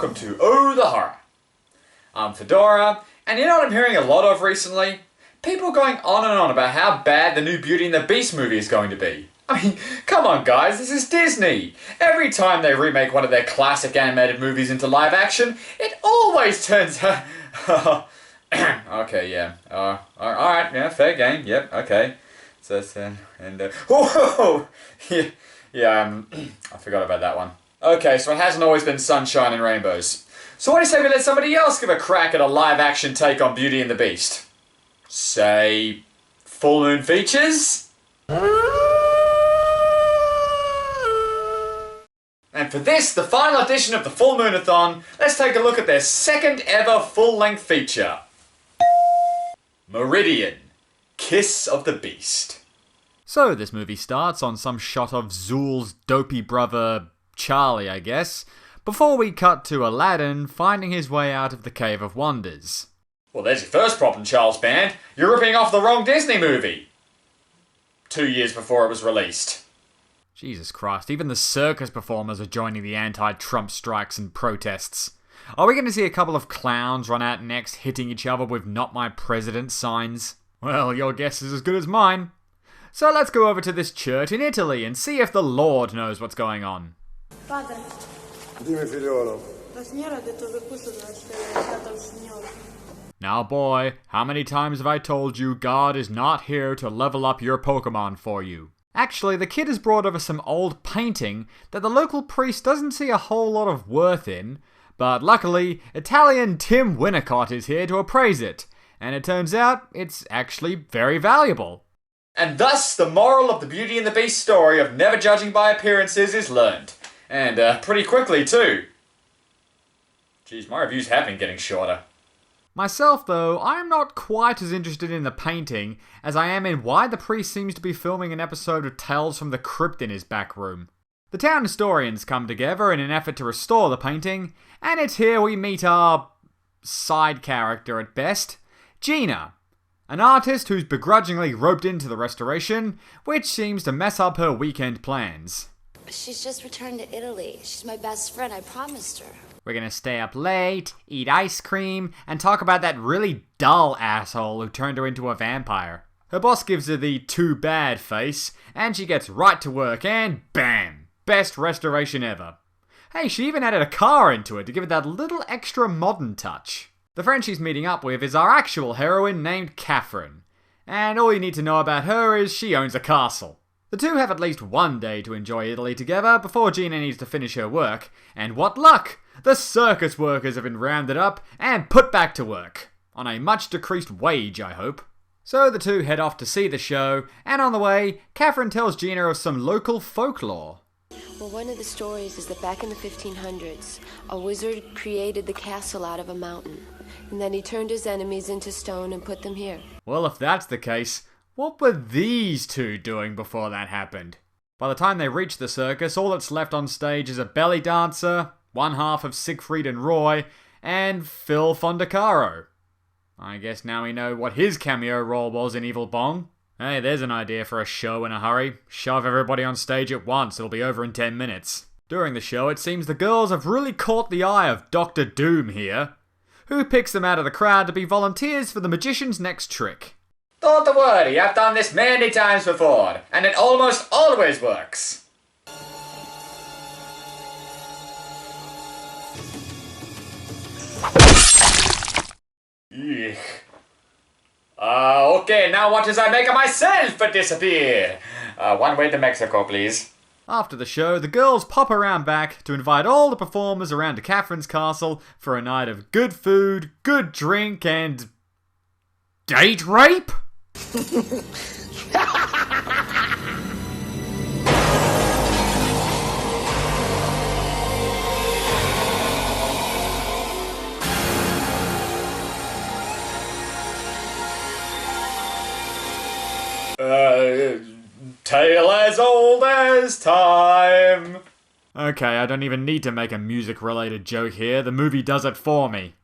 welcome to Oh the Horror. I'm Fedora, and you know what I'm hearing a lot of recently? People going on and on about how bad the new Beauty and the Beast movie is going to be. I mean, come on guys, this is Disney. Every time they remake one of their classic animated movies into live action, it always turns out... Okay, yeah. Alright, yeah, fair game, yep, okay. So, whoa! Yeah, I forgot about that one. Okay, so it hasn't always been sunshine and rainbows. So what do you say we let somebody else give a crack at a live-action take on Beauty and the Beast? Say... full moon features? And for this, the final edition of the Full Moonathon, let's take a look at their second ever full-length feature. Meridian, Kiss of the Beast. So this movie starts on some shot of Zool's dopey brother, Charlie I guess, before we cut to Aladdin finding his way out of the Cave of Wonders. Well, there's your first problem, Charles Band. You're ripping off the wrong Disney movie. 2 years before it was released. Jesus Christ, even the circus performers are joining the anti-Trump strikes and protests. Are we going to see a couple of clowns run out next hitting each other with "Not My President" signs? Well, your guess is as good as mine. So let's go over to this church in Italy and see if the Lord knows what's going on. Padre, Dimmi figliolo. la signora ha detto che questo deve essere dedicato al Signore. Now boy, how many times have I told you God is not here to level up your Pokemon for you? Actually, the kid has brought over some old painting that the local priest doesn't see a whole lot of worth in, but luckily, Italian Tim Winnicott is here to appraise it, and it turns out it's actually very valuable. And thus, the moral of the Beauty and the Beast story of never judging by appearances is learned. And pretty quickly, too. Geez, my reviews have been getting shorter. Myself, though, I'm not quite as interested in the painting as I am in why the priest seems to be filming an episode of Tales from the Crypt in his back room. The town historians come together in an effort to restore the painting, and it's here we meet our side character at best, Gina, an artist who's begrudgingly roped into the restoration, which seems to mess up her weekend plans. She's just returned to Italy. She's my best friend, I promised her. We're gonna stay up late, eat ice cream, and talk about that really dull asshole who turned her into a vampire. Her boss gives her the too bad face, and she gets right to work, and bam! Best restoration ever. Hey, she even added a car into it to give it that little extra modern touch. The friend she's meeting up with is our actual heroine named Catherine, and all you need to know about her is she owns a castle. The two have at least one day to enjoy Italy together before Gina needs to finish her work, and what luck! The circus workers have been rounded up and put back to work. On a much decreased wage, I hope. So the two head off to see the show, and on the way, Catherine tells Gina of some local folklore. Well, one of the stories is that back in the 1500s, a wizard created the castle out of a mountain. And then he turned his enemies into stone and put them here. Well, if that's the case, what were these two doing before that happened? By the time they reach the circus, all that's left on stage is a belly dancer, one half of Siegfried and Roy, and Phil Fondacaro. I guess now we know what his cameo role was in Evil Bong. Hey, there's an idea for a show in a hurry. Shove everybody on stage at once, it'll be over in 10 minutes. During the show, it seems the girls have really caught the eye of Dr. Doom here, who picks them out of the crowd to be volunteers for the magician's next trick. Don't worry, I've done this many times before, and it almost always works. Eek. Okay, now what does I make of myself disappear? One way to Mexico, please. After the show, the girls pop around back to invite all the performers around to Catherine's castle for a night of good food, good drink, and... date rape? Tale as old as time. Okay, I don't even need to make a music-related joke here. The movie does it for me.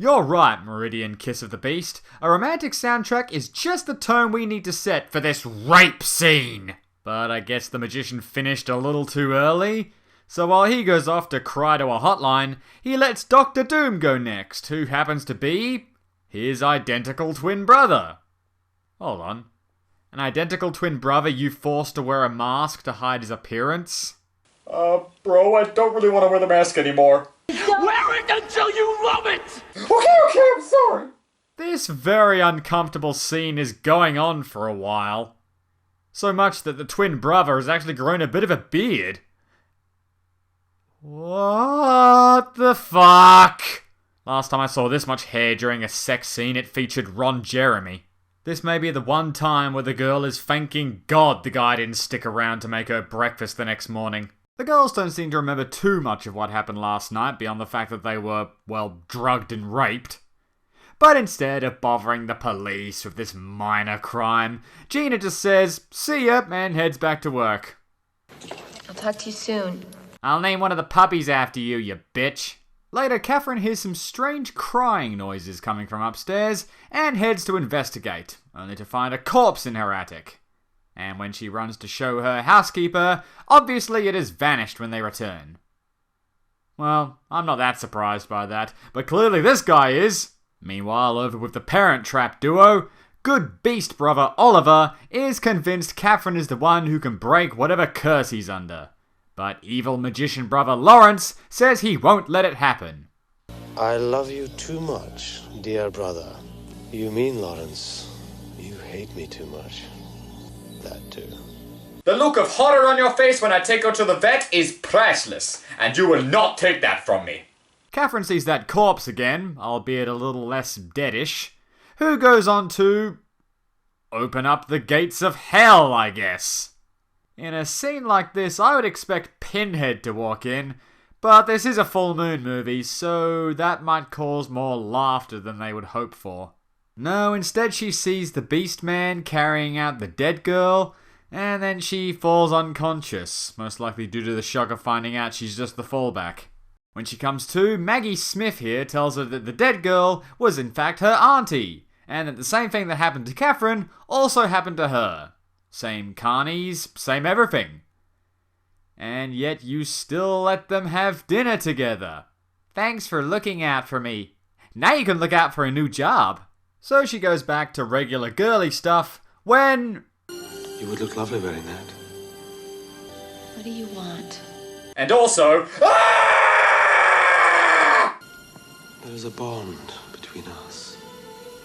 You're right, Meridian Kiss of the Beast. A romantic soundtrack is just the tone we need to set for this rape scene. But I guess the magician finished a little too early. So while he goes off to cry to a hotline, he lets Dr. Doom go next, who happens to be his identical twin brother. Hold on. An identical twin brother you forced to wear a mask to hide his appearance? Bro, I don't really want to wear the mask anymore. Wear it until you love it! Okay, I'm sorry. This very uncomfortable scene is going on for a while. So much that the twin brother has actually grown a bit of a beard. What the fuck? Last time I saw this much hair during a sex scene, it featured Ron Jeremy. This may be the one time where the girl is thanking God the guy didn't stick around to make her breakfast the next morning. The girls don't seem to remember too much of what happened last night beyond the fact that they were, well, drugged and raped. But instead of bothering the police with this minor crime, Gina just says, "See ya," and heads back to work. I'll talk to you soon. I'll name one of the puppies after you, you bitch. Later, Catherine hears some strange crying noises coming from upstairs and heads to investigate, only to find a corpse in her attic. And when she runs to show her housekeeper, obviously it has vanished when they return. Well, I'm not that surprised by that, but clearly this guy is. Meanwhile, over with the Parent Trap duo, good beast brother Oliver is convinced Catherine is the one who can break whatever curse he's under. But evil magician brother Lawrence says he won't let it happen. I love you too much, dear brother. You mean, Lawrence, you hate me too much. That too. The look of horror on your face when I take her to the vet is priceless, and you will not take that from me. Catherine sees that corpse again, albeit a little less deadish, who goes on to open up the gates of hell, I guess. In a scene like this, I would expect Pinhead to walk in, but this is a full moon movie, so that might cause more laughter than they would hope for. No, instead she sees the Beast Man carrying out the dead girl, and then she falls unconscious, most likely due to the shock of finding out she's just the fallback. When she comes to, Maggie Smith here tells her that the dead girl was in fact her auntie, and that the same thing that happened to Catherine also happened to her. Same carnies, same everything. And yet you still let them have dinner together. Thanks for looking out for me. Now you can look out for a new job. So she goes back to regular girly stuff when... You would look lovely wearing that. What do you want? And also... There's a bond between us.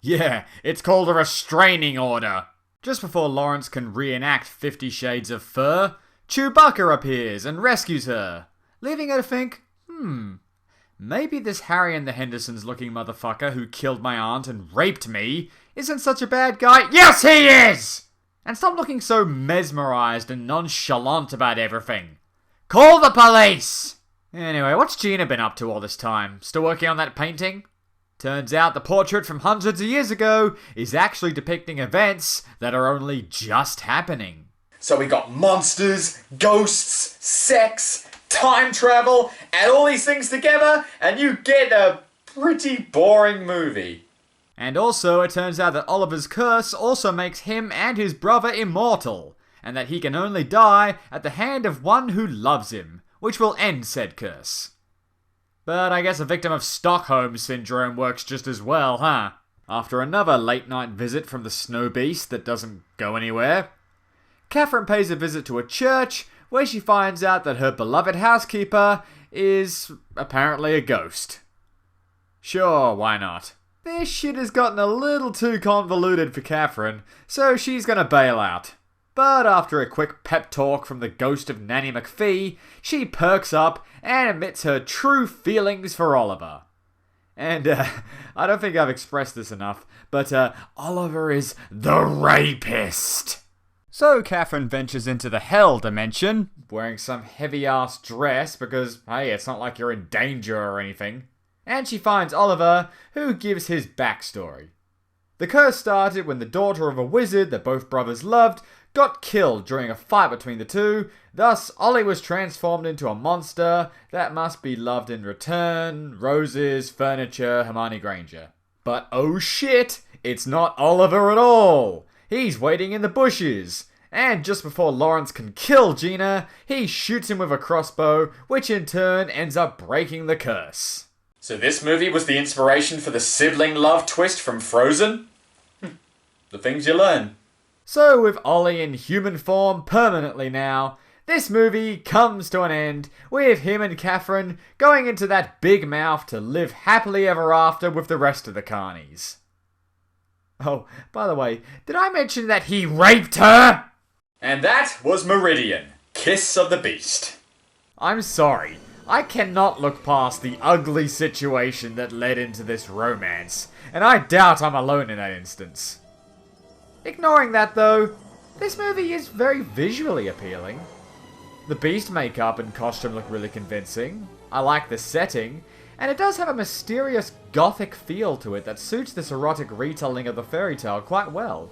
Yeah, it's called a restraining order. Just before Lawrence can reenact 50 Shades of Fur, Chewbacca appears and rescues her, leaving her to think, maybe this Harry and the Hendersons looking motherfucker who killed my aunt and raped me isn't such a bad guy. Yes, he is! And stop looking so mesmerized and nonchalant about everything. Call the police! Anyway, what's Gina been up to all this time? Still working on that painting? Turns out the portrait from hundreds of years ago is actually depicting events that are only just happening. So we got monsters, ghosts, sex, time travel, add all these things together, and you get a pretty boring movie. And also, it turns out that Oliver's curse also makes him and his brother immortal, and that he can only die at the hand of one who loves him, which will end said curse. But I guess a victim of Stockholm Syndrome works just as well, huh? After another late-night visit from the snow beast that doesn't go anywhere, Catherine pays a visit to a church where she finds out that her beloved housekeeper is apparently a ghost. Sure, why not? This shit has gotten a little too convoluted for Catherine, so she's gonna bail out. But after a quick pep talk from the ghost of Nanny McPhee, she perks up and admits her true feelings for Oliver. And, I don't think I've expressed this enough, but, Oliver is the rapist. So Catherine ventures into the hell dimension, wearing some heavy-ass dress because, hey, it's not like you're in danger or anything. And she finds Oliver, who gives his backstory. The curse started when the daughter of a wizard that both brothers loved got killed during a fight between the two, thus Ollie was transformed into a monster that must be loved in return, roses, furniture, Hermione Granger. But oh shit, it's not Oliver at all! He's waiting in the bushes, and just before Lawrence can kill Gina, he shoots him with a crossbow, which in turn ends up breaking the curse. So this movie was the inspiration for the sibling love twist from Frozen? The things you learn. So with Ollie in human form permanently now, this movie comes to an end with him and Catherine going into that big mouth to live happily ever after with the rest of the carnies. Oh, by the way, did I mention that he raped her? And that was Meridian, Kiss of the Beast. I'm sorry, I cannot look past the ugly situation that led into this romance, and I doubt I'm alone in that instance. Ignoring that though, this movie is very visually appealing. The Beast makeup and costume look really convincing, I like the setting, and it does have a mysterious gothic feel to it that suits this erotic retelling of the fairy tale quite well.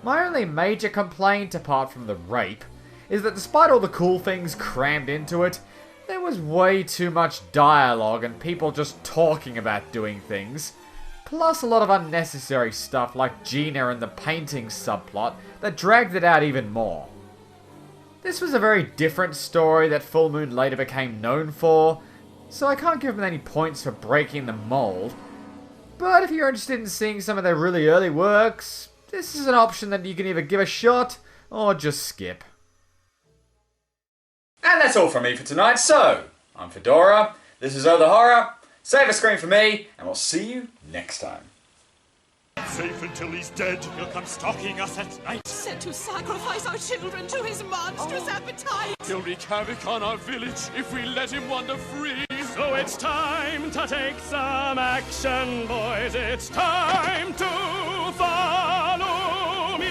My only major complaint, apart from the rape, is that despite all the cool things crammed into it, there was way too much dialogue and people just talking about doing things, plus a lot of unnecessary stuff like Gina and the painting subplot that dragged it out even more. This was a very different story that Full Moon later became known for, so I can't give them any points for breaking the mold, but if you're interested in seeing some of their really early works, this is an option that you can either give a shot or just skip. And that's all from me for tonight, so I'm Fedora, this is Oh the Horror, save a screen for me, and we'll see you next time. Safe until he's dead. He'll come stalking us at night. Set to sacrifice our children to his monstrous appetite. He'll wreak havoc on our village if we let him wander free. So it's time to take some action, boys. It's time to follow me.